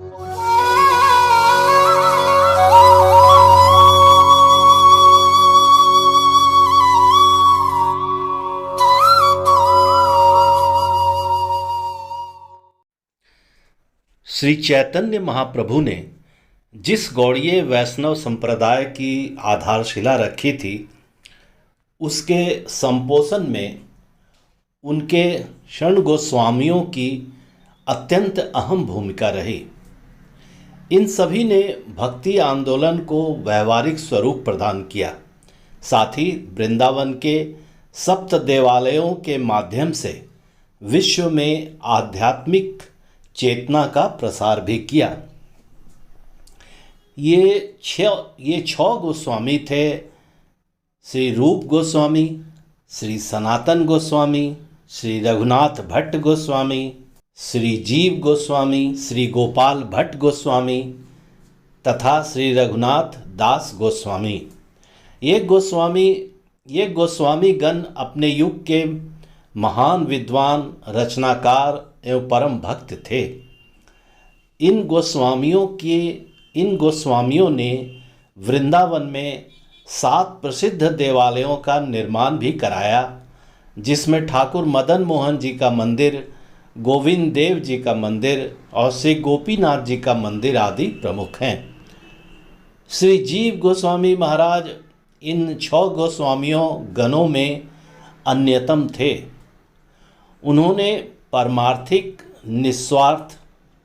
श्री चैतन्य महाप्रभु ने जिस गौड़ीय वैष्णव संप्रदाय की आधारशिला रखी थी, उसके संपोषण में उनके शरण गोस्वामियों की अत्यंत अहम भूमिका रही। इन सभी ने भक्ति आंदोलन को व्यवहारिक स्वरूप प्रदान किया। साथ ही वृंदावन के सप्त देवालयों के माध्यम से विश्व में आध्यात्मिक चेतना का प्रसार भी किया। ये छह गोस्वामी थे: श्री रूप गोस्वामी, श्री सनातन गोस्वामी, श्री रघुनाथ भट्ट गोस्वामी, श्री जीव गोस्वामी, श्री गोपाल भट्ट गोस्वामी तथा श्री रघुनाथ दास गोस्वामी। ये गोस्वामी गण अपने युग के महान विद्वान, रचनाकार एवं परम भक्त थे। इन गोस्वामियों ने वृंदावन में 7 प्रसिद्ध देवालयों का निर्माण भी कराया, जिसमें ठाकुर मदन मोहन जी का मंदिर, गोविंद देव जी का मंदिर और श्री गोपीनाथ जी का मंदिर आदि प्रमुख हैं। श्री जीव गोस्वामी महाराज इन 6 गोस्वामियों गणों में अन्यतम थे। उन्होंने पारमार्थिक निस्वार्थ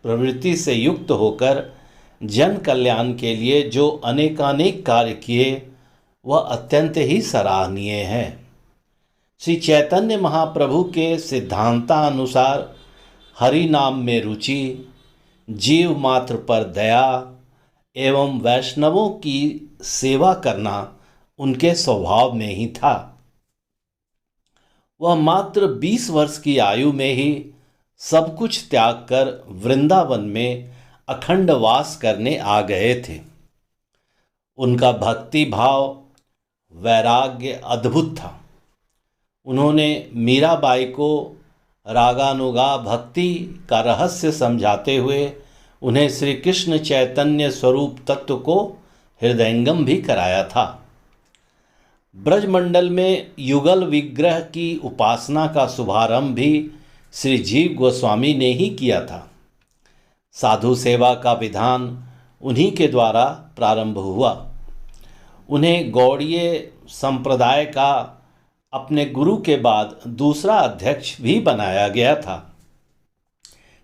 प्रवृत्ति से युक्त होकर जन कल्याण के लिए जो अनेकानेक कार्य किए, वह अत्यंत ही सराहनीय है। श्री चैतन्य महाप्रभु के सिद्धांतानुसार हरि नाम में रुचि, जीव मात्र पर दया एवं वैष्णवों की सेवा करना उनके स्वभाव में ही था। वह मात्र 20 वर्ष की आयु में ही सब कुछ त्याग कर वृंदावन में अखंड वास करने आ गए थे। उनका भक्ति भाव, वैराग्य अद्भुत था। उन्होंने मीराबाई को रागानुगा भक्ति का रहस्य समझाते हुए उन्हें श्री कृष्ण चैतन्य स्वरूप तत्व को हृदयंगम भी कराया था। ब्रजमंडल में युगल विग्रह की उपासना का शुभारंभ भी श्री जीव गोस्वामी ने ही किया था। साधु सेवा का विधान उन्हीं के द्वारा प्रारंभ हुआ। उन्हें गौड़ीय संप्रदाय का अपने गुरु के बाद दूसरा अध्यक्ष भी बनाया गया था।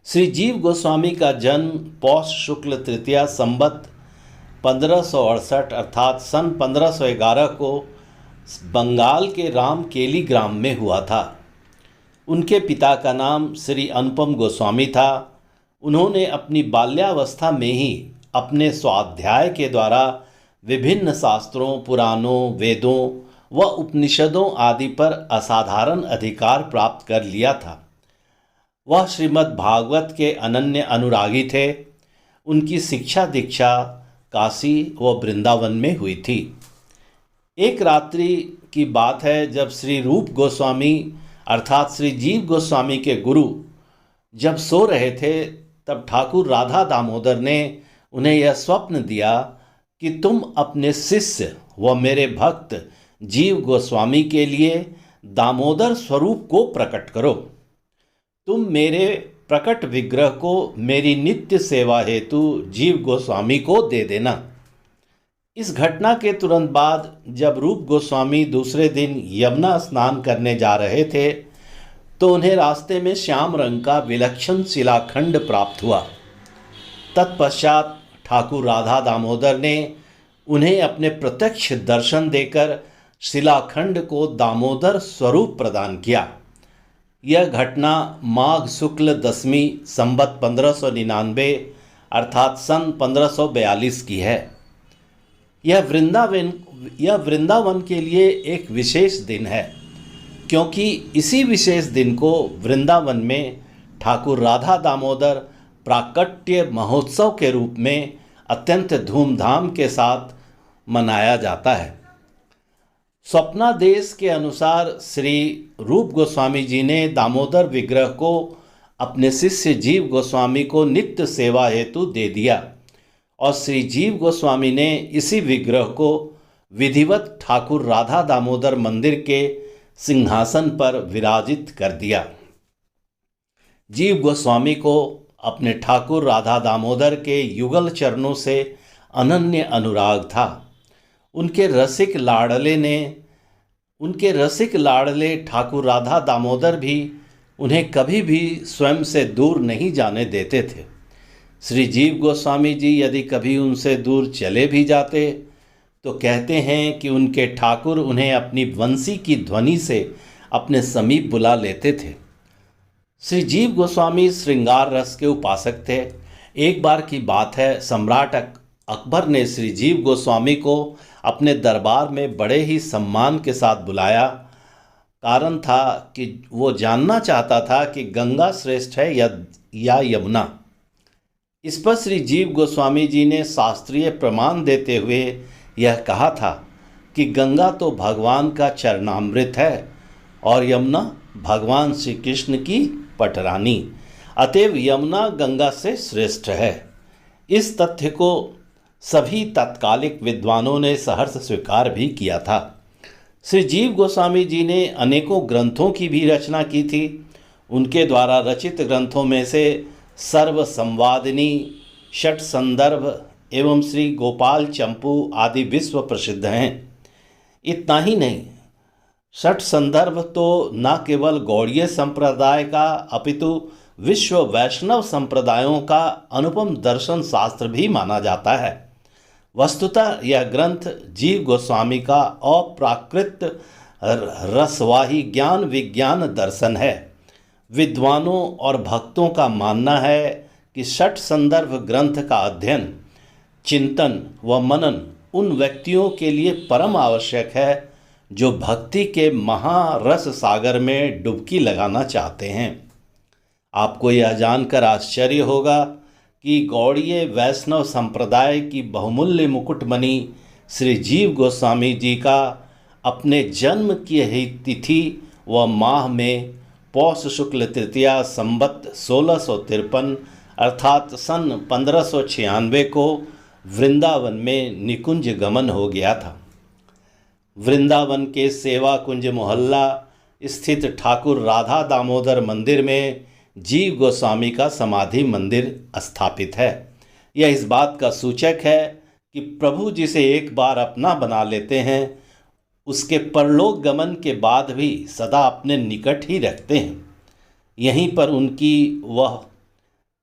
श्री जीव गोस्वामी का जन्म पौष शुक्ल तृतीया संवत 1568 अर्थात सन 1511 को बंगाल के रामकेली ग्राम में हुआ था। उनके पिता का नाम श्री अनुपम गोस्वामी था। उन्होंने अपनी बाल्यावस्था में ही अपने स्वाध्याय के द्वारा विभिन्न शास्त्रों, पुराणों, वेदों व उपनिषदों आदि पर असाधारण अधिकार प्राप्त कर लिया था। वह श्रीमद् भागवत के अनन्य अनुरागी थे। उनकी शिक्षा दीक्षा काशी व वृंदावन में हुई थी। एक रात्रि की बात है, जब श्री रूप गोस्वामी अर्थात श्री जीव गोस्वामी के गुरु जब सो रहे थे, तब ठाकुर राधा दामोदर ने उन्हें यह स्वप्न दिया कि तुम अपने शिष्य व मेरे भक्त जीव गोस्वामी के लिए दामोदर स्वरूप को प्रकट करो। तुम मेरे प्रकट विग्रह को मेरी नित्य सेवा हेतु जीव गोस्वामी को दे देना। इस घटना के तुरंत बाद जब रूप गोस्वामी दूसरे दिन यमुना स्नान करने जा रहे थे, तो उन्हें रास्ते में श्याम रंग का विलक्षण शिलाखंड प्राप्त हुआ। तत्पश्चात ठाकुर राधा दामोदर ने उन्हें अपने प्रत्यक्ष दर्शन देकर शिलाखंड को दामोदर स्वरूप प्रदान किया। यह घटना माघ शुक्ल दशमी संवत 1599 अर्थात सन 1542 की है। यह वृंदावन के लिए एक विशेष दिन है, क्योंकि इसी विशेष दिन को वृंदावन में ठाकुर राधा दामोदर प्राकट्य महोत्सव के रूप में अत्यंत धूमधाम के साथ मनाया जाता है। स्वप्नादेश के अनुसार श्री रूप गोस्वामी जी ने दामोदर विग्रह को अपने शिष्य जीव गोस्वामी को नित्य सेवा हेतु दे दिया और श्री जीव गोस्वामी ने इसी विग्रह को विधिवत ठाकुर राधा दामोदर मंदिर के सिंहासन पर विराजित कर दिया। जीव गोस्वामी को अपने ठाकुर राधा दामोदर के युगल चरणों से अनन्य अनुराग था। उनके रसिक लाडले ठाकुर राधा दामोदर भी उन्हें कभी भी स्वयं से दूर नहीं जाने देते थे। श्री जीव गोस्वामी जी यदि कभी उनसे दूर चले भी जाते तो कहते हैं कि उनके ठाकुर उन्हें अपनी बंसी की ध्वनि से अपने समीप बुला लेते थे। श्री जीव गोस्वामी श्रृंगार रस के उपासक थे। एक बार की बात है, सम्राट अकबर ने श्री जीव गोस्वामी को अपने दरबार में बड़े ही सम्मान के साथ बुलाया। कारण था कि वो जानना चाहता था कि गंगा श्रेष्ठ है या यमुना। इस पर श्री जीव गोस्वामी जी ने शास्त्रीय प्रमाण देते हुए यह कहा था कि गंगा तो भगवान का चरणामृत है और यमुना भगवान श्री कृष्ण की पटरानी, अतएव यमुना गंगा से श्रेष्ठ है। इस तथ्य को सभी तत्कालिक विद्वानों ने सहर्ष स्वीकार भी किया था। श्री जीव गोस्वामी जी ने अनेकों ग्रंथों की भी रचना की थी। उनके द्वारा रचित ग्रंथों में से सर्व संवादिनी, षट संदर्भ एवं श्री गोपाल चंपू आदि विश्व प्रसिद्ध हैं। इतना ही नहीं, षट संदर्भ तो न केवल गौड़ीय संप्रदाय का अपितु विश्व वैष्णव संप्रदायों का अनुपम दर्शन शास्त्र भी माना जाता है। वस्तुतः यह ग्रंथ जीव गोस्वामी का अप्राकृत रसवाही ज्ञान विज्ञान दर्शन है। विद्वानों और भक्तों का मानना है कि षट संदर्भ ग्रंथ का अध्ययन, चिंतन व मनन उन व्यक्तियों के लिए परम आवश्यक है जो भक्ति के महारस सागर में डुबकी लगाना चाहते हैं। आपको यह जानकर आश्चर्य होगा कि गौड़ीय वैष्णव संप्रदाय की बहुमूल्य मुकुटमणि श्री जीव गोस्वामी जी का अपने जन्म की ही तिथि व माह में पौष शुक्ल तृतीया संवत 1653 अर्थात सन 1596 को वृंदावन में निकुंज गमन हो गया था। वृंदावन के सेवा कुंज मोहल्ला स्थित ठाकुर राधा दामोदर मंदिर में जीव गोस्वामी का समाधि मंदिर स्थापित है। यह इस बात का सूचक है कि प्रभु जिसे एक बार अपना बना लेते हैं उसके परलोक गमन के बाद भी सदा अपने निकट ही रखते हैं। यहीं पर उनकी वह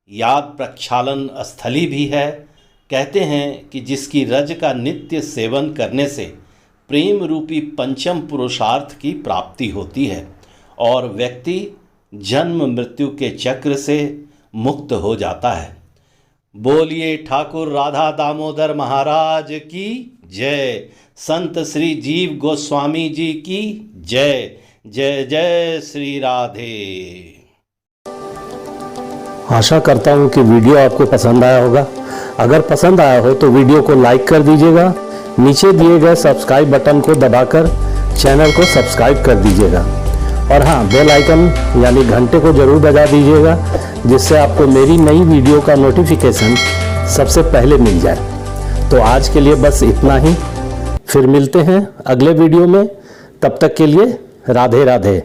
याद प्रक्षालन स्थली भी है। कहते हैं कि जिसकी रज का नित्य सेवन करने से प्रेम रूपी पंचम पुरुषार्थ की प्राप्ति होती है और व्यक्ति जन्म मृत्यु के चक्र से मुक्त हो जाता है। बोलिए ठाकुर राधा दामोदर महाराज की जय। संत श्री जीव गोस्वामी जी की जय। जय जय श्री राधे। आशा करता हूँ कि वीडियो आपको पसंद आया होगा। अगर पसंद आया हो तो वीडियो को लाइक कर दीजिएगा। नीचे दिए गए सब्सक्राइब बटन को दबाकर चैनल को सब्सक्राइब कर दीजिएगा और हाँ, बेल आइकन यानी घंटे को जरूर बजा दीजिएगा जिससे आपको मेरी नई वीडियो का नोटिफिकेशन सबसे पहले मिल जाए। तो आज के लिए बस इतना ही। फिर मिलते हैं अगले वीडियो में। तब तक के लिए राधे राधे।